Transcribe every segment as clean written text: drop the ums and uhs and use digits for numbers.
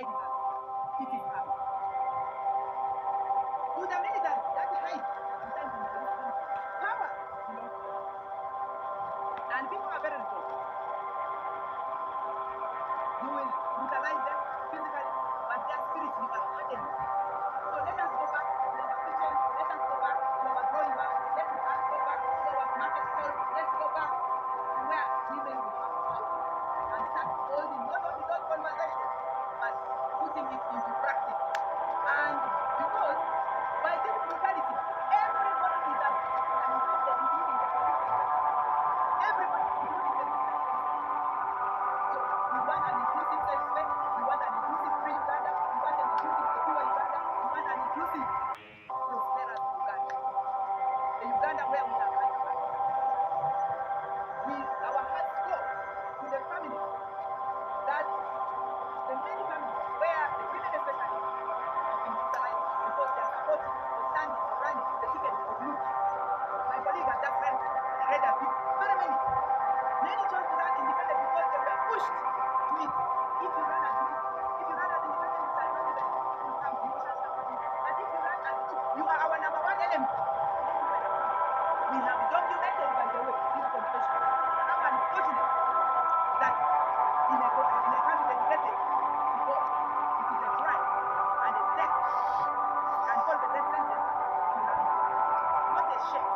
giving us. It is power. To the military, that height, sometimes in the power belongs to us. And people are very resourceful. You will brutalize them physically, but their spirit you are hardened. So let us go back to our kitchen, let us go back to our drawing board, let us go back to our market stores, let's go back to where women will have power and start holding not only those conversations, but putting it into practice. And because by this brutality, everybody is affected, including the police themselves. Everybody, including the police themselves. So we want an inclusive safe space, we want an inclusive free Uganda, we want an inclusive secure Uganda, we want an inclusive prosperous Uganda. The Uganda where we are kind of our hearts go to the families that the many families where the women especially have been brutalized because they are supporting or standing or running the ticket of loot. My colleague has just read a few. Very many chose to run independent because they were pushed to it. If you run as loot, if you run as independent, you shall not even come, you shall support me. But if you run as loot, you are our number one enemy. We have documented, by the way, this confession. How unfortunate that in a country dedicated to God, it is a crime and a death, and called the death sentence if you run. What a shame.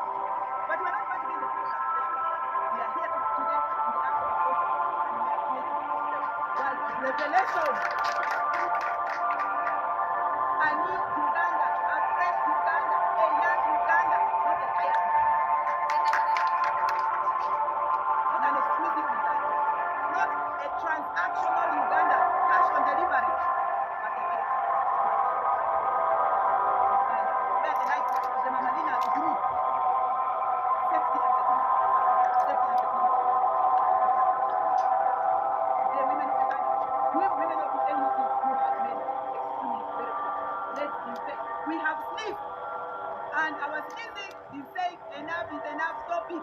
But we're not going to be in the field of accusation. We are here today in the act of apostle, and we are here to discuss God's revelation. A new Uganda, a fresh Uganda, a young Uganda, not a tired Uganda. Not an exclusive Uganda. Not a transactional Uganda, cash on delivery, but a very Uganda. Where the light of the Mamalina grew. Safety and security. Safety and security. The women of Uganda, women of the NUP, you have made extremely very good. Let's invest. We have sniffed, and our sneezing is saying enough is enough, stop it. We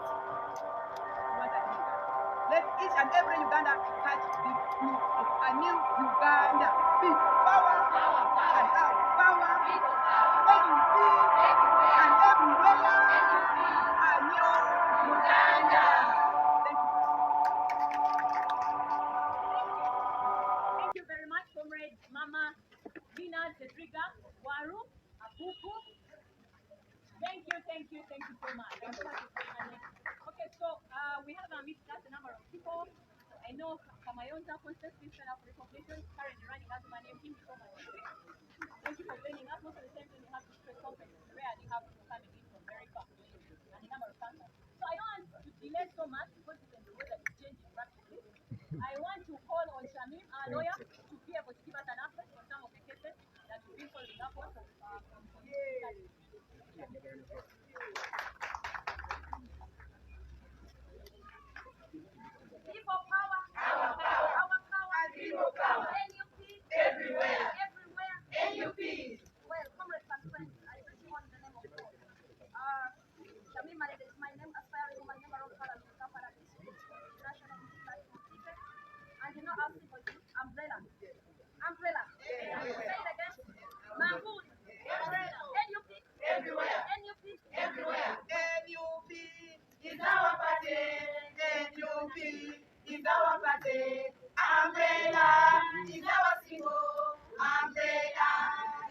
want a new Uganda. Let each and every Uganda catch the clue of a new Uganda. People power, and how power, NUP, and everywhere, a new Uganda. Thank you. Thank you very much, Comrade Mama Lina Tetriga Waru Apupu. Thank you so much. Okay, so we have discussed a number of people. I know Kamayonza constantly set up recognition, currently running as my name. Thank you so much. Thank you for joining us. Most of the time when you have this press conference, rarely have people coming in from very far and a number of countries. So I don't want to delay so much because you can see that it's changing rapidly. I want to call on Shamim, our lawyer, to be able to give us an update on some of the cases that we've been following up on from People power, our power, people power. NUP, everywhere, NUP. Well, comrades and friends, I greet you all in the name of God. Shamim Malede is my name, aspiring woman member of Parliament, Kampala District, National Legislative Ticket. And you know how simple it is, umbrella. Umbrella. Say it again. Mahmoud. Umbrella. NUP. Everywhere. NUP. Everywhere. NUP is our party. NUP is our party. Umbrella is our symbol. Umbrella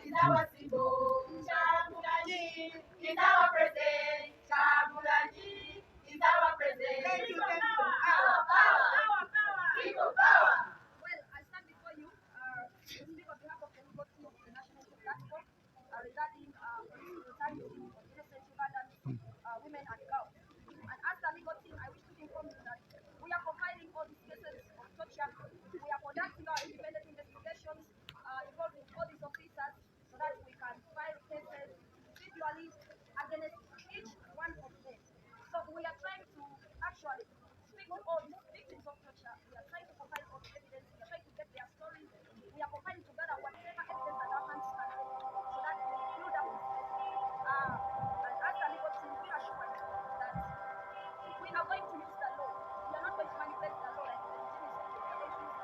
is our symbol. Chagulanyi is our president. Chagulanyi is our president. Thank you. Our power. Our power. People power. Well, I stand before you to speak on behalf of the legal team of the National Youth Platform regarding brutality on innocent Ugandans, women and girls. And as the legal team, I wish to inform you that we are compiling all these cases of torture. We are conducting our independent investigations involving all these officers so that we can file cases individually against each one of them. So we are trying to actually speak to all these victims of torture. We are trying to compile all the evidence. We are trying to get their stories. We are compiling together whatever evidence that our hands can do so that we build up this case. And as the legal team, we assure you that we are going to use the law. We are not going to manipulate the law like the regime is doing. We are going to use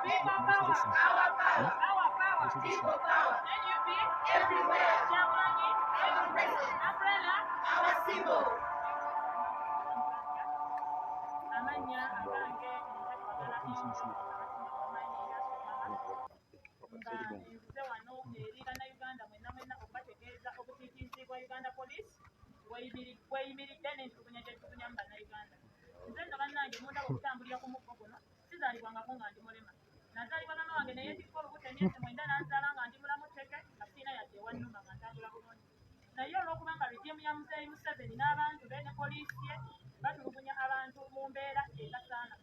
People power. Our power. Our power. People power. NUP. Everywhere. Chagulanyi. Our president. Umbrella. Our symbol. Amanya agange ntekwagala nzize wano eri bannayuganda mwenna okubategeeza obutiitiizi Uganda Police bweyimiridde n'entulugunya gyetulugunya mu bannayuganda. Nze nno bannange mundaba okutambulira ku muggo guno sizaalibwangako nga ndi mulema. Nazaalibwa mama wange naye ndiko olubuto emyezi 9 n'anzaala nga ndi mulamu tteke nga sirina yadde ewannuma nga ntambula bulungi. Naye olw'okuba nga regimu ya Muzeeyi Museveni n'abantu be ne poliisi ye batulugunya abantu mu mbeera etasaana.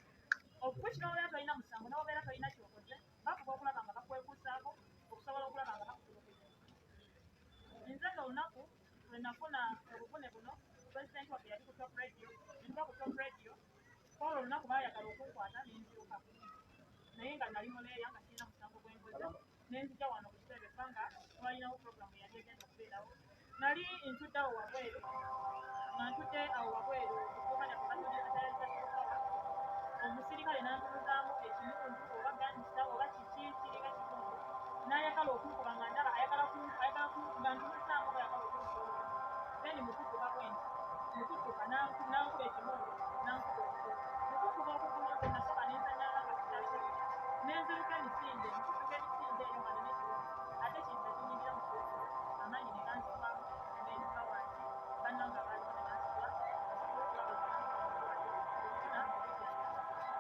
Okukuki n'obeera tolina musango n'obeera tolina kyokoze bafuba okulaba nga bakwekuusaako okusobola okulaba nga bakutuukiriza. Nze olunaku lwe nafuna obuvune buno pulezidenti waffe yali ku top radio ntuba ku top radio olwo olunaku baayagala okunkwata n'enziruka naye nga nali muleeya nga sirina musango gwenkoze n'enzija wano ku kiseera ebbanga twalinawo puroguramu yali egenda okubeerawo. Nali ntudde awo wabweru nga ntudde awo wabweru kukuuma lyaffe batuliyatayaliza kikukawa omusirikale n'antunuzaamu ekimundu oba ganisa oba kiki kiringa kitundu n'ayagala okunkuba nga ndaba ayagala nga ntunuzaamu oba ayagala okunkuba then mukudduka bwenti mukudduka n'ankuba ekimundu n'ankuba okukuba mukukuba okukuba nze nasooka n'enzanyala nga kitali n'enziruka emisinde mukudduka emisinde eyo nga nenekiwo ate kintu ekinyingira mu kiwuku amaanyi ne ganzivaamu n'enjuba wansi bannanga baali bananasibwa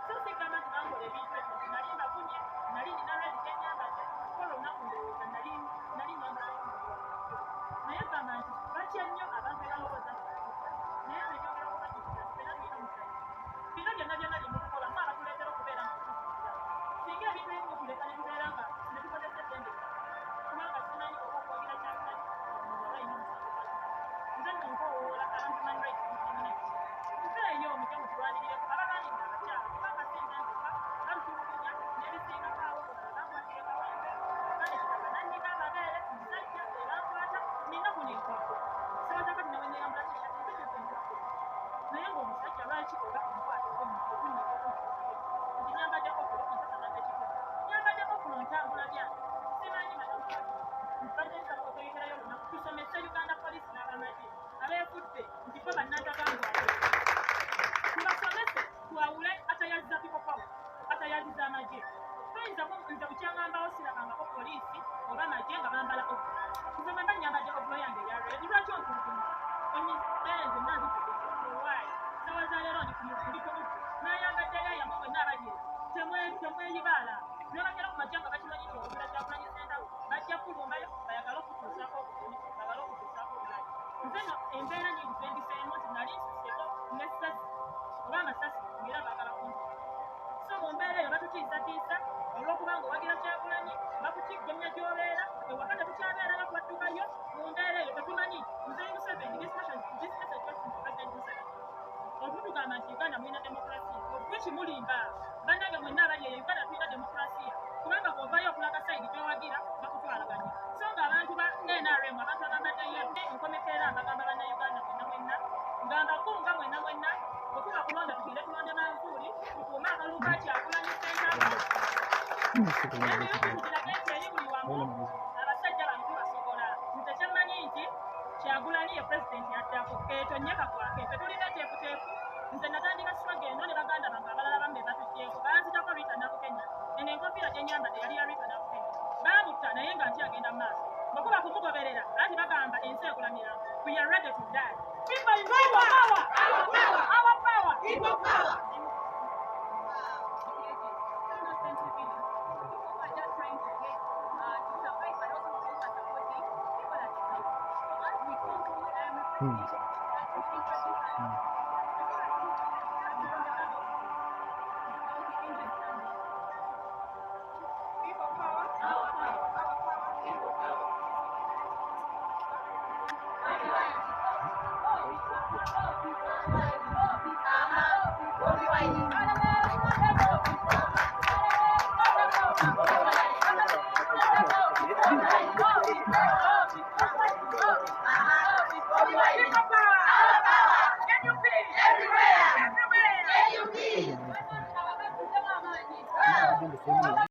so sigamba nti bankola ebintu ebyo nti nali mbafunye nali nina lwedi gyenyambadde kola olunaku ndowooza nali nyambadde naye gamba nti batya nnyo abantu ebalowooza naye abenyongera okubajjukiza fena tulina omusajja bino byonna byonna byemutukola mu abatuleetera okubeera nga tutukiza singa ebintu ebimu mutuleka ne tubeera nga ne tukozesa eddembe kubanga simanyi oba okwogera kyakutali omuntu aba alina omusango nze nno nkowoola abantu human rights nzeeyo mujye mutulwanirireko ababalinde abakyala kubanga sinze nzeka balutulugunya n'ebisingakaawo olala bankwatire kawembe kale kitaka nannika amabeere omusajja ebankwata nina kuninkwako sibaza kati newenyeyambula tishati nzenyuze nkwako naye ng'omusajja lwaki oba enkwata okunniko nti nyambaddeko kulo nsasagazze kikulu nyambaddeko kulo ntambula byange simanyi madamulabi badde nsaba okweyiterayo lunaku tusomese Uganda Police n'abamagye abeefudde nti bo bannantagangwate tubasomese twawule atayaziza people power atayaziza amagye toyinza nze bukyaŋŋambawo sirabangako poliisi oba amagye nga bambala nze bwe mba nyambadde ovulo yange eryalwedi lwaki ontulugunya onyibeere nze nanzituwaayi sawa za leero ndi kumuddu n'ayambadde leeya mu mwenna abalyera temweyibaala nebagera ku majja nga bakimanyi nti obubira kyakulanyi sendawo bajja kulumbayo bayagala okutuusaako obukumi bagala okutuusaako obulayi nze no embeera nyingi zendiseemu nti nali nsuseko n'essasi oba amasasi ngera baagala kunzita so mu mbeera eyo batutiisatiisa olw'okuba nga owagira kyakulanyi bakukiggemya gy'obeera ewaka tetukyabeera bakwaddukayo mu mbeera eyo tetumanyi Muzeeyi Museveni okutugamba nti Uganda mulina demokrasiya okuki mulimba bannange mwenna abali eyo Uganda tulina demokrasiya kubanga bw'ovaayo okulaga sayidi gy'owagira bakutwalaganya so nga abantu ba NRM abantu abambaddeyo nkomekeera mbagamba bannayuganda mwenna ng'ambakunga mwenna bwekuba kulonda tugende tulonde manvuuli tukuume akalulu ka Kyagulanyi Ssentamu n'emiyuki mugirage nti eri buli wamu abasajja bano tubasobola nze kyemmanyi nti Kyagulanyi ye pulezidenti yaddako keetonye kakwake ffe tulina teefuteefu nze natandika swaga eno ne baganda bange abalala bamu be batuggyeko banzitako Rita Nabukenya eno enkofiira gye nyambadde yali ya Rita Nabukenya baamutta naye nga nkyagenda mu maaso bwekuba kumugoberera anti bagamba ensi ekulamira we are ready to die people in power our power people power Bobby Wine.